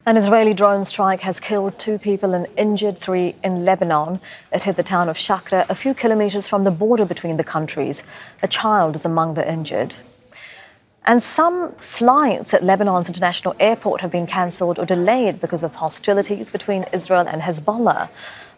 An Israeli drone strike has killed 2 people and injured 3 in Lebanon. It hit the town of Shaqra, a few kilometers from the border between the countries. A child is among the injured. And some flights at Lebanon's international airport have been cancelled or delayed because of hostilities between Israel and Hezbollah.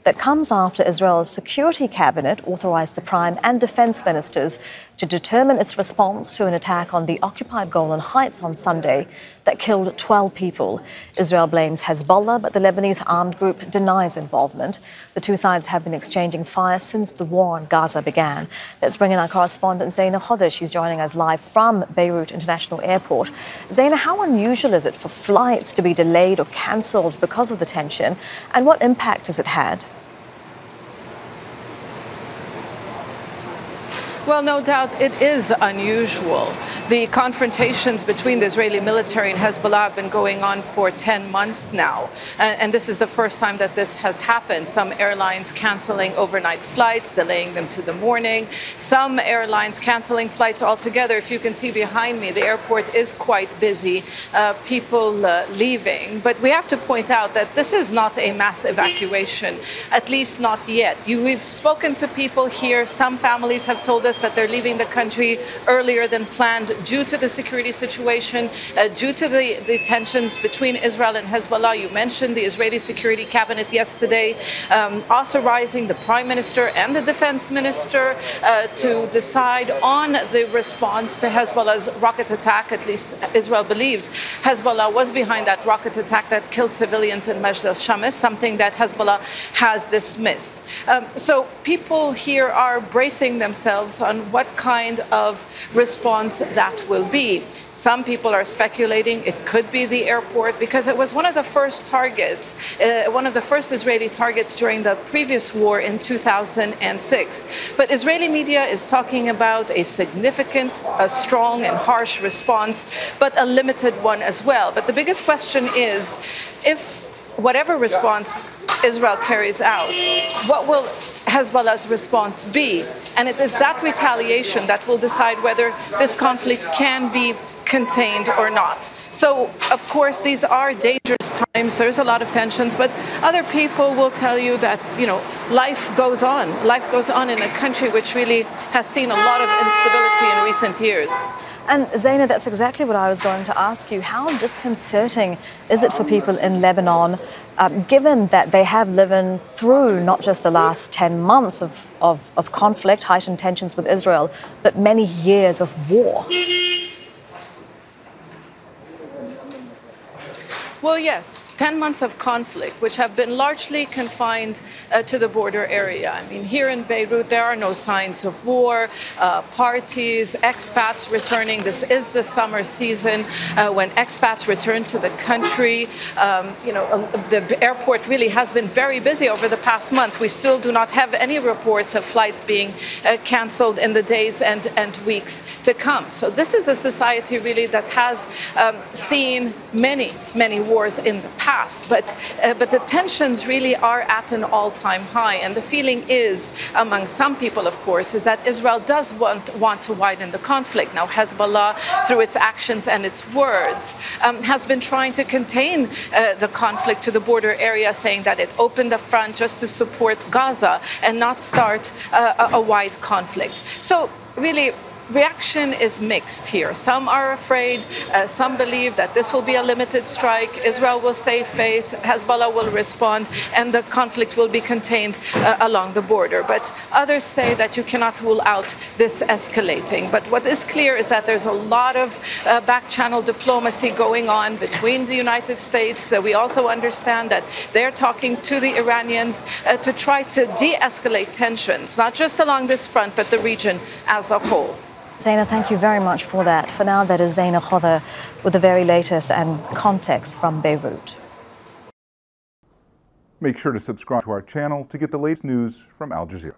That comes after Israel's security cabinet authorised the prime and defence ministers to determine its response to an attack on the occupied Golan Heights on Sunday that killed 12 people. Israel blames Hezbollah, but the Lebanese armed group denies involvement. The two sides have been exchanging fire since the war in Gaza began. Let's bring in our correspondent Zeina Khodr. She's joining us live from Beirut International Airport. Zeina, how unusual is it for flights to be delayed or cancelled because of the tension, and what impact has it had? Well, no doubt it is unusual. The confrontations between the Israeli military and Hezbollah have been going on for 10 months now. And this is the first time that this has happened. Some airlines canceling overnight flights, delaying them to the morning. Some airlines canceling flights altogether. If you can see behind me, the airport is quite busy, people leaving. But we have to point out that this is not a mass evacuation, at least not yet. We've spoken to people here. Some families have told us that they're leaving the country earlier than planned due to the security situation, due to the tensions between Israel and Hezbollah. You mentioned the Israeli security cabinet yesterday authorizing the prime minister and the defense minister to decide on the response to Hezbollah's rocket attack. At least Israel believes Hezbollah was behind that rocket attack that killed civilians in Majd al-Shams, something that Hezbollah has dismissed. So people here are bracing themselves on what kind of response that will be. Some people are speculating it could be the airport because it was one of the first targets, one of the first Israeli targets during the previous war in 2006. But Israeli media is talking about a significant, a strong and harsh response, but a limited one as well. But the biggest question is, if whatever response Israel carries out, what will Hezbollah's response be? And it is that retaliation that will decide whether this conflict can be contained or not. So, of course, these are dangerous times. There's a lot of tensions, but other people will tell you that, life goes on. Life goes on in a country which really has seen a lot of instability in recent years. And Zeina, that's exactly what I was going to ask you. How disconcerting is it for people in Lebanon, given that they have lived through not just the last 10 months of conflict, heightened tensions with Israel, but many years of war? Well, yes, 10 months of conflict, which have been largely confined to the border area. I mean, here in Beirut, there are no signs of war, parties, expats returning. This is the summer season when expats return to the country. The airport really has been very busy over the past month. We still do not have any reports of flights being canceled in the days and weeks to come. So this is a society really that has seen many wars in the past, but the tensions really are at an all-time high, and the feeling is, among some people, of course, is that Israel does want to widen the conflict. Now, Hezbollah, through its actions and its words, has been trying to contain the conflict to the border area, saying that it opened the front just to support Gaza and not start a wide conflict. So, really, reaction is mixed here. Some are afraid, some believe that this will be a limited strike, Israel will save face, Hezbollah will respond, and the conflict will be contained along the border. But others say that you cannot rule out this escalating. But what is clear is that there's a lot of back-channel diplomacy going on between the United States. We also understand that they're talking to the Iranians to try to de-escalate tensions, not just along this front, but the region as a whole. Zeina, thank you very much for that. For now, that is Zeina Khodr with the very latest and context from Beirut. Make sure to subscribe to our channel to get the latest news from Al Jazeera.